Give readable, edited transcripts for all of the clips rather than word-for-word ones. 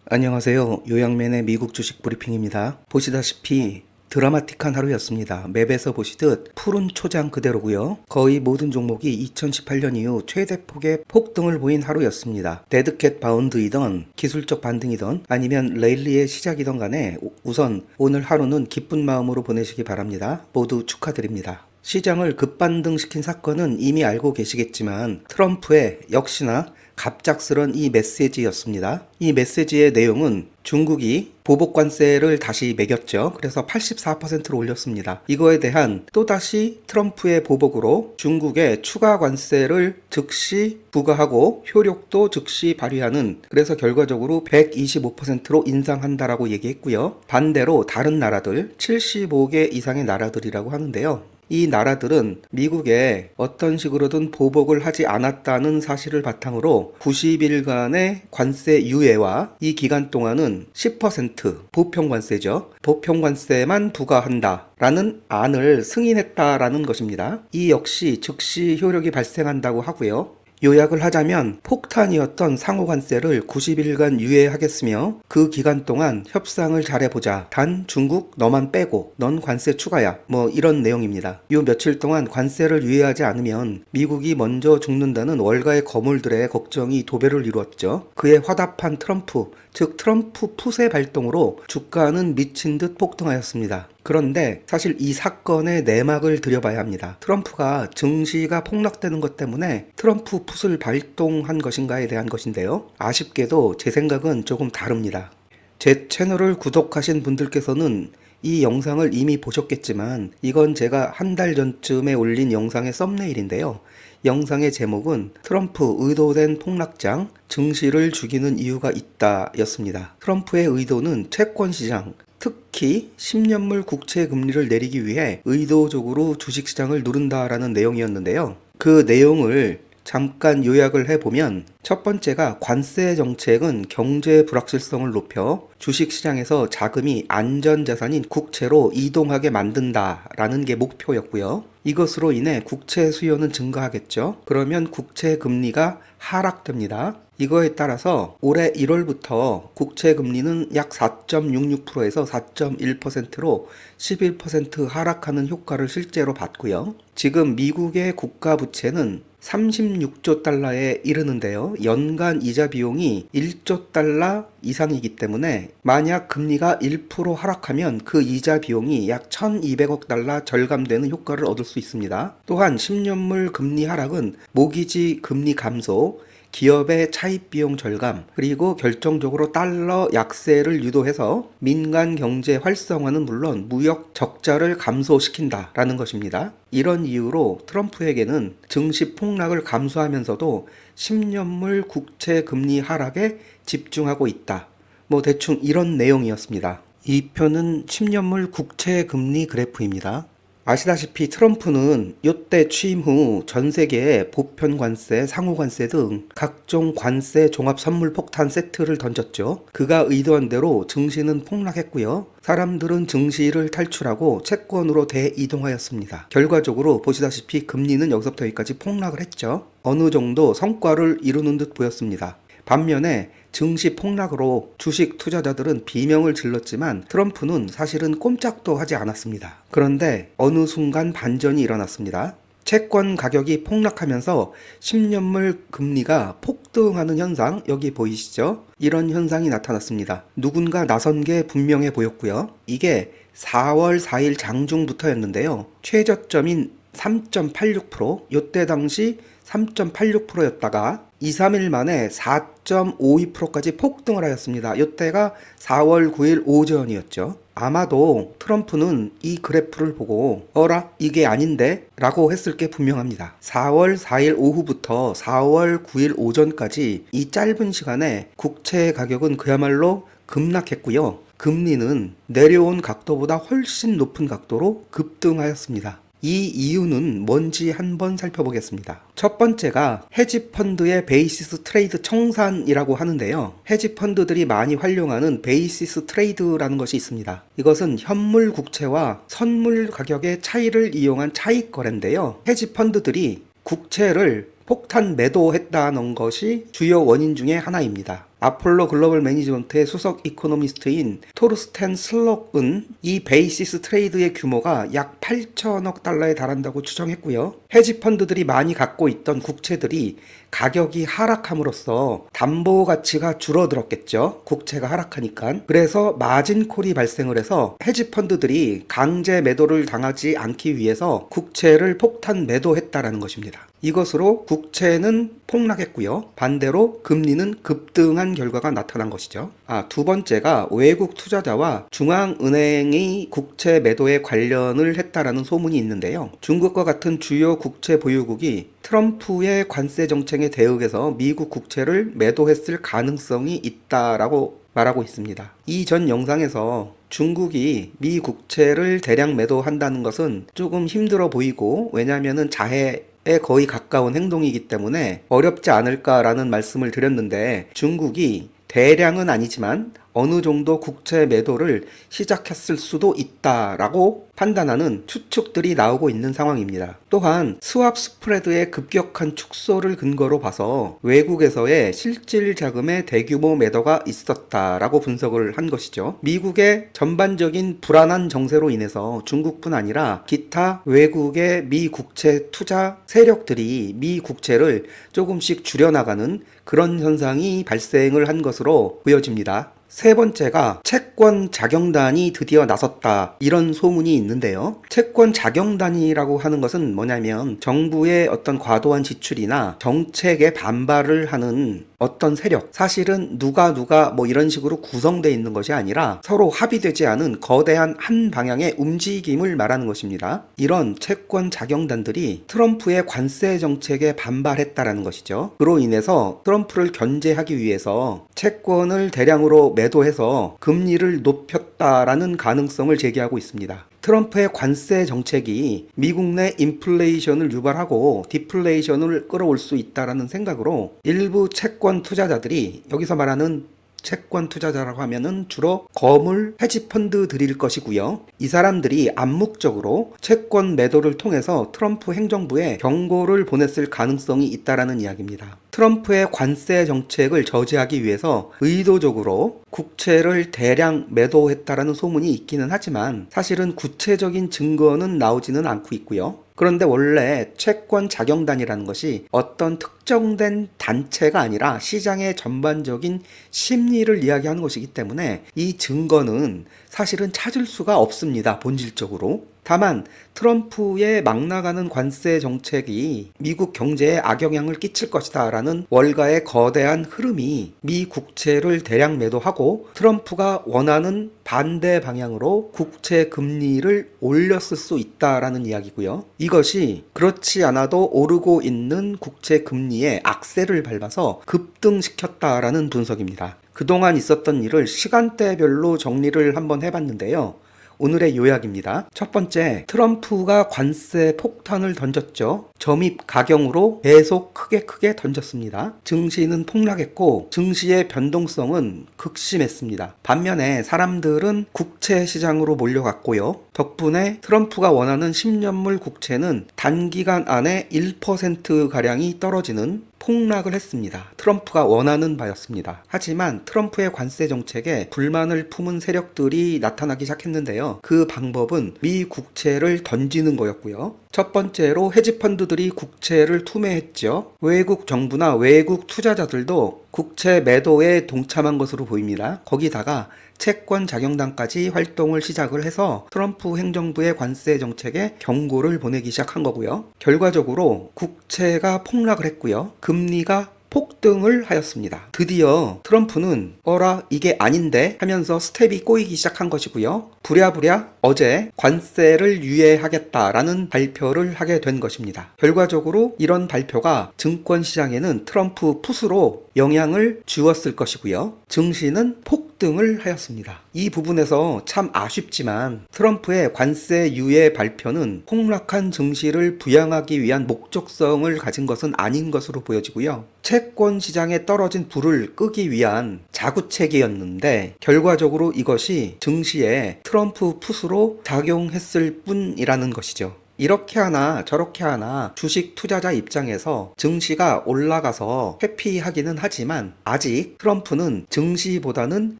안녕하세요. 요양맨의 미국 주식 브리핑입니다. 보시다시피 드라마틱한 하루였습니다. 맵에서 보시듯 푸른 초장 그대로고요. 거의 모든 종목이 2018년 이후 최대폭의 폭등을 보인 하루였습니다. 데드캣 바운드이던 기술적 반등이던 아니면 랠리의 시작이던 간에 우선 오늘 하루는 기쁜 마음으로 보내시기 바랍니다. 모두 축하드립니다. 시장을 급반등시킨 사건은 이미 알고 계시겠지만 트럼프의 역시나 갑작스런 이 메시지였습니다. 이 메시지의 내용은 중국이 보복관세를 다시 매겼죠. 그래서 84%로 올렸습니다. 이거에 대한 또다시 트럼프의 보복으로 중국의 추가 관세를 즉시 부과하고 효력도 즉시 발휘하는, 그래서 결과적으로 125%로 인상한다라고 얘기했고요. 반대로 다른 나라들 75개 이상의 나라들이라고 하는데요. 이 나라들은 미국에 어떤 식으로든 보복을 하지 않았다는 사실을 바탕으로 90일간의 관세 유예와 이 기간 동안은 10% 보편관세죠. 보편관세만 부과한다 라는 안을 승인했다라는 것입니다. 이 역시 즉시 효력이 발생한다고 하고요. 요약을 하자면 폭탄이었던 상호관세를 90일간 유예하겠으며 그 기간 동안 협상을 잘해보자. 단 중국 너만 빼고 넌 관세 추가야. 뭐 이런 내용입니다. 요 며칠 동안 관세를 유예하지 않으면 미국이 먼저 죽는다는 월가의 거물들의 걱정이 도배를 이루었죠. 그에 화답한 트럼프, 즉 트럼프 푸세 발동으로 주가는 미친 듯 폭등하였습니다. 그런데 사실 이 사건의 내막을 들여봐야 합니다. 트럼프가 증시가 폭락되는 것 때문에 트럼프 풋을 발동한 것인가에 대한 것인데요. 아쉽게도 제 생각은 조금 다릅니다. 제 채널을 구독하신 분들께서는 이 영상을 이미 보셨겠지만 이건 제가 한 달 전쯤에 올린 영상의 썸네일인데요. 영상의 제목은 트럼프 의도된 폭락장, 증시를 죽이는 이유가 있다 였습니다. 트럼프의 의도는 채권시장, 특히 10년물 국채 금리를 내리기 위해 의도적으로 주식시장을 누른다라는 내용이었는데요. 그 내용을 잠깐 요약을 해보면 첫 번째가 관세 정책은 경제 불확실성을 높여 주식시장에서 자금이 안전자산인 국채로 이동하게 만든다라는 게 목표였고요. 이것으로 인해 국채 수요는 증가하겠죠. 그러면 국채 금리가 하락됩니다. 이거에 따라서 올해 1월부터 국채 금리는 약 4.66%에서 4.1%로 11% 하락하는 효과를 실제로 봤고요. 지금 미국의 국가 부채는 36조 달러에 이르는데요. 연간 이자 비용이 1조 달러 이상이기 때문에 만약 금리가 1% 하락하면 그 이자 비용이 약 1200억 달러 절감되는 효과를 얻을 수 있습니다. 또한 10년물 금리 하락은 모기지 금리 감소, 기업의 차입 비용 절감, 그리고 결정적으로 달러 약세를 유도해서 민간 경제 활성화는 물론 무역 적자를 감소시킨다라는 것입니다. 이런 이유로 트럼프에게는 증시 폭락을 감수하면서도 10년물 국채 금리 하락에 집중하고 있다. 뭐 대충 이런 내용이었습니다. 이 표는 10년물 국채 금리 그래프입니다. 아시다시피 트럼프는 이때 취임 후 전 세계에 보편 관세, 상호 관세 등 각종 관세 종합 선물 폭탄 세트를 던졌죠. 그가 의도한 대로 증시는 폭락했고요. 사람들은 증시를 탈출하고 채권으로 대이동하였습니다. 결과적으로 보시다시피 금리는 여기서부터 여기까지 폭락을 했죠. 어느 정도 성과를 이루는 듯 보였습니다. 반면에 증시 폭락으로 주식 투자자들은 비명을 질렀지만 트럼프는 사실은 꼼짝도 하지 않았습니다. 그런데 어느 순간 반전이 일어났습니다. 채권 가격이 폭락하면서 10년물 금리가 폭등하는 현상, 여기 보이시죠? 이런 현상이 나타났습니다. 누군가 나선 게 분명해 보였고요. 이게 4월 4일 장중부터였는데요. 최저점인 3.86%, 이때 당시 3.86%였다가 2, 3일 만에 4.52%까지 폭등을 하였습니다. 이때가 4월 9일 오전이었죠. 아마도 트럼프는 이 그래프를 보고 어라? 이게 아닌데? 라고 했을 게 분명합니다. 4월 4일 오후부터 4월 9일 오전까지 이 짧은 시간에 국채 가격은 그야말로 급락했고요. 금리는 내려온 각도보다 훨씬 높은 각도로 급등하였습니다. 이 이유는 뭔지 한번 살펴보겠습니다. 첫 번째가 헤지펀드의 베이시스 트레이드 청산이라고 하는데요. 헤지펀드들이 많이 활용하는 베이시스 트레이드라는 것이 있습니다. 이것은 현물 국채와 선물 가격의 차이를 이용한 차익 거래인데요. 헤지펀드들이 국채를 폭탄 매도했다는 것이 주요 원인 중에 하나입니다. 아폴로 글로벌 매니지먼트의 수석 이코노미스트인 토르스텐 슬록은 이 베이시스 트레이드의 규모가 약 8천억 달러에 달한다고 추정했고요. 헤지 펀드들이 많이 갖고 있던 국채들이 가격이 하락함으로써 담보 가치가 줄어들었겠죠. 국채가 하락하니까. 그래서 마진콜이 발생을 해서 헤지 펀드들이 강제 매도를 당하지 않기 위해서 국채를 폭탄 매도했다라는 것입니다. 이것으로 국채는 폭락했고요. 반대로 금리는 급등한 결과가 나타난 것이죠. 두 번째가 외국 투자자와 중앙은행이 국채 매도에 관련을 했다라는 소문이 있는데요. 중국과 같은 주요 국채 보유국이 트럼프의 관세 정책에 대응해서 미국 국채를 매도했을 가능성이 있다라고 말하고 있습니다. 이전 영상에서 중국이 미 국채를 대량 매도한다는 것은 조금 힘들어 보이고, 왜냐하면 자해에 거의 가까운 행동이기 때문에 어렵지 않을까라는 말씀을 드렸는데, 중국이 대량은 아니지만 어느 정도 국채 매도를 시작했을 수도 있다라고 판단하는 추측들이 나오고 있는 상황입니다. 또한 스왑 스프레드의 급격한 축소를 근거로 봐서 외국에서의 실질 자금의 대규모 매도가 있었다라고 분석을 한 것이죠. 미국의 전반적인 불안한 정세로 인해서 중국뿐 아니라 기타 외국의 미 국채 투자 세력들이 미 국채를 조금씩 줄여나가는 그런 현상이 발생을 한 것으로 보여집니다. 세 번째가 채권 자경단이 드디어 나섰다, 이런 소문이 있는데요. 채권 자경단이라고 하는 것은 뭐냐면 정부의 어떤 과도한 지출이나 정책에 반발을 하는 어떤 세력, 사실은 누가 뭐 이런 식으로 구성되어 있는 것이 아니라 서로 합의되지 않은 거대한 한 방향의 움직임을 말하는 것입니다. 이런 채권 자경단들이 트럼프의 관세 정책에 반발했다라는 것이죠. 그로 인해서 트럼프를 견제하기 위해서 채권을 대량으로 매도해서 금리를 높였다라는 가능성을 제기하고 있습니다. 트럼프의 관세 정책이 미국 내 인플레이션을 유발하고 디플레이션을 끌어올 수 있다라는 생각으로 일부 채권 투자자들이, 여기서 말하는 채권 투자자라고 하면은 주로 거물 헤지 펀드들일 것이고요. 이 사람들이 암묵적으로 채권 매도를 통해서 트럼프 행정부에 경고를 보냈을 가능성이 있다라는 이야기입니다. 트럼프의 관세 정책을 저지하기 위해서 의도적으로 국채를 대량 매도했다라는 소문이 있기는 하지만 사실은 구체적인 증거는 나오지는 않고 있고요. 그런데 원래 채권 자경단이라는 것이 어떤 특정된 단체가 아니라 시장의 전반적인 심리를 이야기하는 것이기 때문에 이 증거는 사실은 찾을 수가 없습니다. 본질적으로. 다만 트럼프의 막 나가는 관세 정책이 미국 경제에 악영향을 끼칠 것이다 라는 월가의 거대한 흐름이 미 국채를 대량 매도하고 트럼프가 원하는 반대 방향으로 국채 금리를 올렸을 수 있다라는 이야기고요. 이것이 그렇지 않아도 오르고 있는 국채 금리에 악세를 밟아서 급등시켰다라는 분석입니다. 그동안 있었던 일을 시간대별로 정리를 한번 해봤는데요. 오늘의 요약입니다. 첫 번째, 트럼프가 관세 폭탄을 던졌죠. 점입 가경으로 계속 크게 던졌습니다. 증시는 폭락했고 증시의 변동성은 극심했습니다. 반면에 사람들은 국채 시장으로 몰려갔고요. 덕분에 트럼프가 원하는 10년물 국채는 단기간 안에 1%가량이 떨어지는 폭락을 했습니다. 트럼프가 원하는 바였습니다. 하지만 트럼프의 관세 정책에 불만을 품은 세력들이 나타나기 시작했는데요. 그 방법은 미 국채를 던지는 거였고요. 첫 번째로 헤지펀드들이 국채를 투매했죠. 외국 정부나 외국 투자자들도 국채 매도에 동참한 것으로 보입니다. 거기다가 채권 자경단까지 활동을 시작을 해서 트럼프 행정부의 관세 정책에 경고를 보내기 시작한 거고요. 결과적으로 국채가 폭락을 했고요. 금리가 폭등을 하였습니다. 드디어 트럼프는 어라 이게 아닌데 하면서 스텝이 꼬이기 시작한 것이고요. 부랴부랴 어제 관세를 유예하겠다라는 발표를 하게 된 것입니다. 결과적으로 이런 발표가 증권시장에는 트럼프 풋으로 영향을 주었을 것이고요. 증시는 폭등을 하였습니다. 이 부분에서 참 아쉽지만 트럼프의 관세 유예 발표는 폭락한 증시를 부양하기 위한 목적성을 가진 것은 아닌 것으로 보여지고요. 채권 시장에 떨어진 불을 끄기 위한 자구책이었는데 결과적으로 이것이 증시에 트럼프 풋으로 작용했을 뿐이라는 것이죠. 이렇게 하나 저렇게 하나 주식 투자자 입장에서 증시가 올라가서 회피하기는 하지만 아직 트럼프는 증시보다는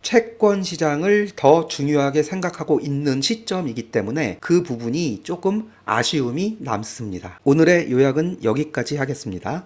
채권 시장을 더 중요하게 생각하고 있는 시점이기 때문에 그 부분이 조금 아쉬움이 남습니다. 오늘의 요약은 여기까지 하겠습니다.